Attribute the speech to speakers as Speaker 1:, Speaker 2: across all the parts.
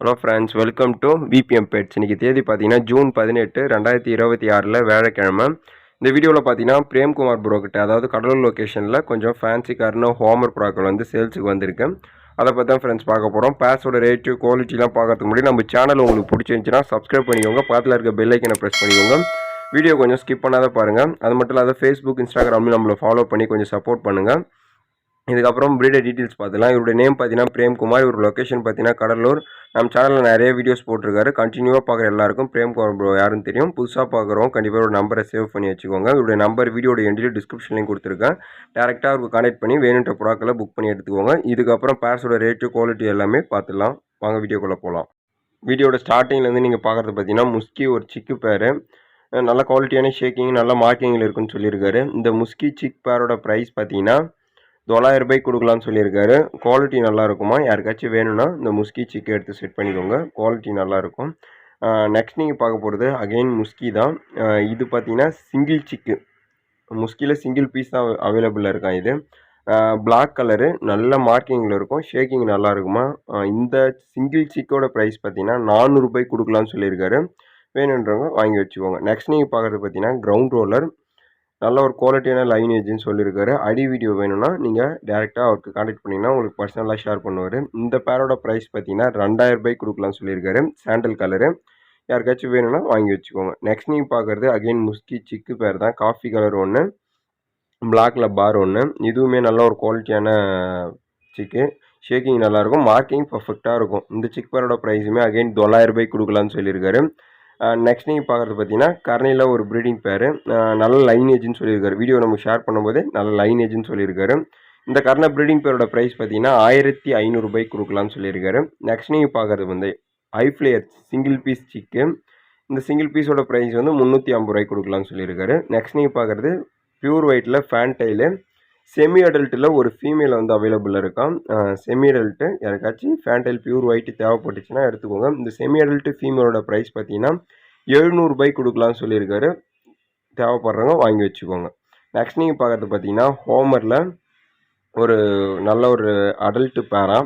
Speaker 1: Hello friends, welcome to VBM pets. இன்றைக்கி தேதி பார்த்தீங்கன்னா ஜூன் 18, 2026 வியாழக்கிழமை. இந்த வீடியோவில் பார்த்தீங்கன்னா பிரேம்குமார் ப்ரோக்கிட்ட, அதாவது கடலூர் லொக்கேஷனில் கொஞ்சம் ஃபேன்சி கார்னு ஹோமர் ப்ராக்கள் வந்து சேல்ஸுக்கு வந்திருக்கு. அதை பற்றி தான் ஃப்ரெண்ட்ஸ் பார்க்க போகிறோம். பேட்ஸோட ரேட்டு குவாலிட்டிலாம் பார்க்கறதுக்கு முன்னாடி நம்ம சேனல் உங்களுக்கு பிடிச்சிருந்துச்சுன்னா சப்ஸ்கிரைப் பண்ணிக்கோங்க, பக்கத்தில் இருக்க பெல் ஐக்கனை ப்ரெஸ் பண்ணிக்கோங்க. வீடியோ கொஞ்சம் ஸ்கிப் பண்ணாத பாருங்கள். அது மட்டும் இல்லாத ஃபேஸ்புக், இன்ஸ்டாகிராமில் நம்மளை ஃபாலோ பண்ணி கொஞ்சம் சப்போர்ட் பண்ணுங்கள். இதுக்கப்புறம் ப்ரீடர் டீட்டெயில்ஸ் பார்த்துலாம். இவருடைய நேம் பார்த்தீங்கன்னா பிரேம்குமார். இவர் லொக்கேஷன் பார்த்தீங்கன்னா கடலூர். நம்ம சேனலில் நிறைய வீடியோஸ் போட்டிருக்காரு. கண்டினியூவாக பார்க்குற எல்லாருக்கும் பிரேம்குமார் ப்ரோ யாருன்னு தெரியும். புதுசாக பார்க்குறோம் கண்டிப்பாக ஒரு நம்பரை சேவ் பண்ணி வச்சுக்கோங்க. இவருடைய நம்பர் வீடியோட எண்டில் டிஸ்கிரிப்ஷன்லையும் கொடுத்துருக்கேன். டேரெக்டாக அவருக்கு கான்டெக்ட் பண்ணி வேணுன்ற ப்ராக்களை புக் பண்ணி எடுத்துக்கோங்க. இதுக்கப்புறம் பேர்ஸோட ரேட்டு குவாலிட்டி எல்லாமே பார்த்துடலாம். வாங்க வீடியோக்குள்ளே போகலாம். வீடியோட ஸ்டார்டிங்லேருந்து நீங்கள் பார்க்குறது பார்த்தீங்கன்னா முஸ்கி ஒரு சிக்கு பேர். நல்ல குவாலிட்டியான ஷேக்கிங், நல்ல மார்க்கிங்கில் இருக்குன்னு சொல்லியிருக்காரு. இந்த முஸ்கி சிக் பேரோட ப்ரைஸ் பார்த்தீங்கன்னா 900 ரூபாய்க்கு கொடுக்கலான்னு சொல்லியிருக்காரு. குவாலிட்டி நல்லா இருக்குமா, யாருக்காச்சும் வேணும்னா இந்த முஸ்கி சிக்கை எடுத்து செட் பண்ணிக்கோங்க. குவாலிட்டி நல்லாயிருக்கும். நெக்ஸ்ட் நீங்கள் பார்க்க போகிறது அகெயின் முஸ்கி தான். இது பார்த்தீங்கன்னா சிங்கிள் சிக்கு. முஸ்கியில் சிங்கிள் பீஸ் தான் அவைலபிளாக இருக்கான். இது பிளாக் கலரு, நல்ல மார்க்கிங்கில் இருக்கும். ஷேக்கிங் நல்லா இருக்குமா. இந்த சிங்கிள் சிக்கோட ப்ரைஸ் பார்த்தீங்கன்னா 400 ரூபாய்க்கு கொடுக்கலான்னு சொல்லியிருக்காரு. வேணுன்றவங்க வாங்கி வச்சுக்கோங்க. நெக்ஸ்ட் நீங்கள் பார்க்குறது பார்த்தீங்கன்னா கிரவுண்ட் ரோலர். நல்ல ஒரு குவாலிட்டியான லைனேஜ்னு சொல்லியிருக்காரு. ஐடி வீடியோ வேணும்னா நீங்கள் டேரெக்டாக அவருக்கு கான்டெக்ட் பண்ணிங்கன்னா உங்களுக்கு பர்சனலாக ஷேர் பண்ணுவார். இந்த பேரோட ப்ரைஸ் பார்த்தீங்கன்னா 2000 ரூபாய்க்கு கொடுக்கலாம்னு சொல்லியிருக்காரு. Sandal colour. யாருக்காச்சும் வேணும்னா வாங்கி வச்சுக்கோங்க. நெக்ஸ்ட் நீங்கள் பார்க்குறது அகெயின் முஸ்கி சிக்கு பேர் தான். காஃபி கலர் ஒன்று, பிளாக்ல பார் ஒன்று. இதுவுமே நல்ல ஒரு குவாலிட்டியான சிக்கு. ஷேக்கிங் நல்லாயிருக்கும், மார்க்கிங் பர்ஃபெக்டாக இருக்கும். இந்த சிக் பேரோட ப்ரைஸுமே அகெயின் 900 ரூபாய்க்கு கொடுக்கலான்னு சொல்லியிருக்காரு. நெக்ஸ்ட் நீங்கள் பார்க்குறது பார்த்தீங்கன்னா கர்னியில் ஒரு ப்ரீடிங் பேர். நல்ல லைனேஜ்னு சொல்லியிருக்காரு. வீடியோ நம்ம ஷேர் பண்ணும்போது நல்ல லைனேஜ்னு சொல்லியிருக்காரு. இந்த கர்ண ப்ரீடிங் பேரோட ப்ரைஸ் பார்த்தீங்கன்னா 1500 ரூபாய்க்கு கொடுக்கலான்னு சொல்லியிருக்காரு. நெக்ஸ்ட் நீங்கள் பார்க்குறது வந்து ஐஃப்ளேயர் சிங்கிள் பீஸ் சிக்கு. இந்த சிங்கிள் பீஸோட ப்ரைஸ் வந்து 350 ரூபாய்க்கு கொடுக்கலான்னு சொல்லியிருக்காரு. நெக்ஸ்ட் நீங்கள் பார்க்குறது பியூர் ஒயிட்டில் ஃபேன்டைலு. செமி அடல்ட்டில் ஒரு ஃபீமேல் வந்து அவைலபிளாக இருக்கான். செமி அடல்ட்டு யாருக்காச்சும் ஃபேன்டைல் பியூர் ஒயிட்டு தேவைப்பட்டுச்சுன்னா எடுத்துக்கோங்க. இந்த செமி அடல்ட்டு ஃபீமேலோட ப்ரைஸ் பார்த்தீங்கன்னா 700 ரூபாய்க்கு கொடுக்கலான்னு சொல்லியிருக்காரு. தேவைப்படுறவங்க வாங்கி வச்சுக்கோங்க. நெக்ஸ்ட் நீங்கள் பார்க்குறது பார்த்தீங்கன்னா ஹோமரில் ஒரு நல்ல ஒரு அடல்ட்டு பேரா.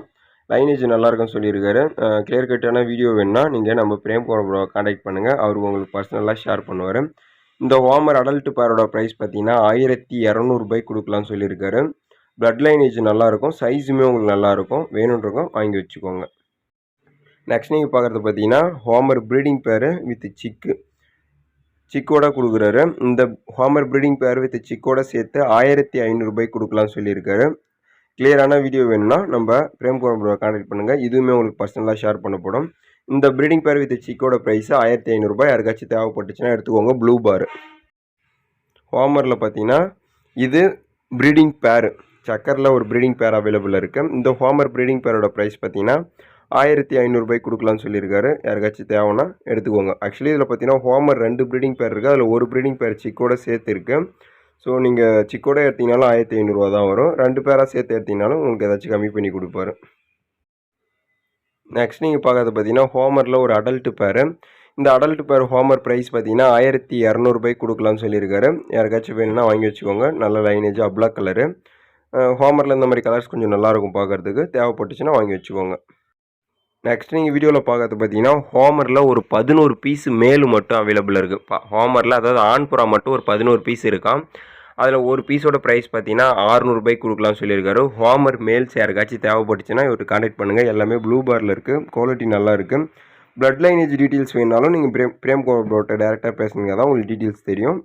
Speaker 1: லைனேஜ் நல்லாயிருக்குன்னு சொல்லியிருக்காரு. கிளியர் கட்டான வீடியோ வேணுன்னா நீங்கள் நம்ம பிரேம்குமார் ப்ரோவை கான்டாக்ட் பண்ணுங்கள். அவர் உங்களுக்கு பர்சனலாக ஷேர் பண்ணுவார். இந்த ஹோமர் அடல்ட் பேரோட ப்ரைஸ் பார்த்தீங்கன்னா 1200 ரூபாய்க்கு கொடுக்கலான்னு சொல்லியிருக்காரு. பிளட் லைனேஜ் நல்லாயிருக்கும், சைஸுமே உங்களுக்கு நல்லாயிருக்கும். வேணுன்றவங்க வாங்கி வச்சுக்கோங்க. நெக்ஸ்ட் நீங்கள் பார்க்குறது பார்த்தீங்கன்னா ஹோமர் ப்ரீடிங் பேர் வித் சிக்கோட கொடுக்குறாரு. இந்த ஹோமர் ப்ரீடிங் பேர் வித் சிக்கோட சேர்த்து 1500 ரூபாய்க்கு கொடுக்கலான்னு சொல்லியிருக்காரு. கிளியரான வீடியோ வேணும்னா நம்ம பிரேம்குமார் ப்ரோவை கான்டாக்ட் பண்ணுங்கள். இதுவுமே உங்களுக்கு பர்சனலாக ஷேர் பண்ணப்படும். இந்த ப்ரீடிங் பேர் வித் சிக்கோட ப்ரைஸு 1500 ரூபாய். யாருக்காச்சும் தேவைப்பட்டுச்சுன்னா எடுத்துக்கோங்க. ப்ளூ பார் ஹோமரில் பார்த்தீங்கன்னா இது ப்ரீடிங் பேர். சக்கரில் ஒரு ப்ரீடிங் பேர் அவைலபிளாக இருக்குது. இந்த ஹோமர் ப்ரீடிங் பேரோட ப்ரைஸ் பார்த்தீங்கன்னா 1500 ரூபாய்க்கு கொடுக்கலான்னு சொல்லியிருக்காரு. யாருக்காச்சும் தேவைன்னா எடுத்துக்கோங்க. ஆக்சுவலி இதில் பார்த்தீங்கன்னா ஹோமர் 2 ப்ரீடிங் பேர் இருக்குது. அதில் ஒரு ப்ரீடிங் பேர் சிக்கோட சேர்த்து இருக்குது. ஸோ நீங்கள் சிக்கோட எடுத்திங்கனாலும் 1500 ரூபா தான் வரும். 2 பேராக சேர்த்து எடுத்திங்கனாலும் உங்களுக்கு ஏதாச்சும் கம்மி பண்ணி கொடுப்பாரு. நெக்ஸ்ட் நீங்கள் பார்க்கறது பார்த்தீங்கன்னா ஹோமரில் ஒரு அடல்ட்டு பேர். இந்த அடல்ட் பேர் ஹோமர் ப்ரைஸ் பார்த்தீங்கன்னா 1200 ரூபாய்க்கு கொடுக்கலான்னு சொல்லியிருக்காரு. யாருக்காச்சும் வேணும்னா வாங்கி வச்சுக்கோங்க. நல்ல லைனேஜ் அப்ளாக் கலரு. ஹோமரில் இந்த மாதிரி கலர்ஸ் கொஞ்சம் நல்லாயிருக்கும் பார்க்குறதுக்கு. தேவைப்பட்டுச்சுன்னா வாங்கி வச்சுக்கோங்க. நெக்ஸ்ட் நீங்கள் வீடியோவில் பார்க்கறது பார்த்தீங்கன்னா ஹோமரில் ஒரு 11 பீஸ் மேலு மட்டும் அவைலபிளாக இருக்குது. ஹோமரில் அதாவது ஆண் புறா மட்டும் ஒரு 11 பீஸ் இருக்கான். அதில் ஒரு பீஸோட ப்ரைஸ் பார்த்தீங்கன்னா 600 ரூபாய்க்கு கொடுக்கலாம்னு சொல்லியிருக்காரு. ஹோமர் மேல்ஸ் யாருக்காச்சும் தேவைப்பட்டுச்சுன்னா இவருக்கு கான்டாக்ட் பண்ணுங்கள். எல்லாமே ப்ளூ பாரில் இருக்குது. குவாலிட்டி நல்லா இருக்குது. பிளட் லைனேஜ் டீட்டெயில்ஸ் வேணாலும் நீங்கள் பிரேம்குமார் ப்ரோட்ட டேரெக்டாக பேசுனீங்க தான் உங்களுக்கு டீட்டெயில்ஸ் தெரியும்.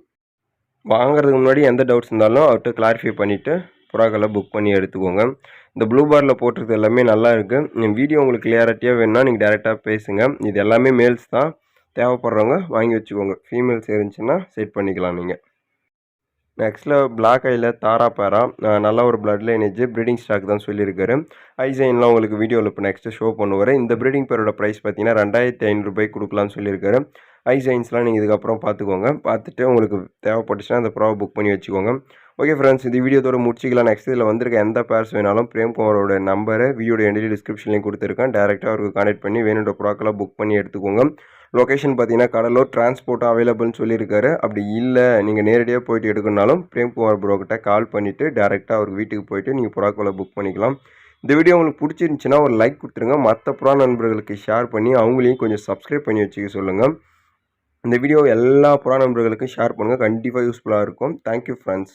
Speaker 1: வாங்குறதுக்கு முன்னாடி எந்த டவுட்ஸ் இருந்தாலும் அவர்கிட்ட கிளாரிஃபை பண்ணிவிட்டு புறாக்களை புக் பண்ணி எடுத்துக்கோங்க. இந்த ப்ளூ பாரில் போட்டிருக்கிறது எல்லாமே நல்லா இருக்குது. வீடியோ உங்களுக்கு கிளியாரிட்டியாக வேணும்னா நீங்கள் டேரெக்டாக பேசுங்க. இது எல்லாமே மேல்ஸ் தான். தேவைப்படுறவங்க வாங்கி வச்சுக்கோங்க. ஃபீமேல்ஸ் இருந்துச்சுன்னா செட் பண்ணிக்கலாம் நீங்கள். நெக்ஸ்ட்டில் பிளாக் ஐயில் தாரா பேரா. நல்ல ஒரு பிளட் லைனேஜ் ப்ரீடிங் ஸ்டாக் தான் சொல்லியிருக்காரு. ஐசைன்லாம் உங்களுக்கு வீடியோவில் இப்போ நெக்ஸ்ட்டு ஷோ பண்ணுவார். இந்த ப்ரீடிங் பேரோட ப்ரைஸ் பார்த்தீங்கன்னா 2500 ரூபாய்க்கு கொடுக்கலான்னு சொல்லியிருக்காரு. ஐசைன்ஸ்லாம் நீங்கள் இதுக்கப்புறம் பார்த்துக்கோங்க. பார்த்துட்டு உங்களுக்கு தேவைப்பட்டுச்சுன்னா அந்த ப்ராவை புக் பண்ணி வச்சுக்கோங்க. ஓகே ஃப்ரெண்ட்ஸ், இந்த வீடியோத்தோட முடிச்சிக்கலாம். நெக்ஸ்ட் இதில் வந்திருக்க எந்த பேர்ஸ் வேணாலும் பிரேம்குமாரோட நம்பரை வீடியோட எண்டில் டிஸ்கிரிப்ஷன்லையும் கொடுத்துருக்கேன். டேரெக்டாக அவருக்கு கான்டெக்ட் பண்ணி வேணுன்ற ப்ராக்கெல்லாம் புக் பண்ணி எடுத்துக்கோங்க. லொக்கேஷன் பார்த்தீங்கன்னா கடலூர். டிரான்ஸ்போர்ட் அவைலபிள்னு சொல்லியிருக்காரு. அப்படி இல்லை நீங்கள் நேரடியாக போயிட்டு எடுக்கணுனாலும் பிரேம்குமார் ப்ரோக்கிட்ட கால் பண்ணிவிட்டு டேரெக்டாக அவர் வீட்டுக்கு போயிட்டு நீங்கள் புறாக்களை புக் பண்ணிக்கலாம். இந்த வீடியோ உங்களுக்கு பிடிச்சிருந்துச்சுன்னா ஒரு லைக் கொடுத்துருங்க. மற்ற புறா நண்பர்களுக்கு ஷேர் பண்ணி அவங்களையும் கொஞ்சம் சப்ஸ்கிரைப் பண்ணி வச்சுக்க சொல்லுங்கள். இந்த வீடியோ எல்லா புறா நண்பர்களுக்கும் ஷேர் பண்ணுங்கள். கண்டிப்பாக யூஸ்ஃபுல்லாக இருக்கும். Thank you friends.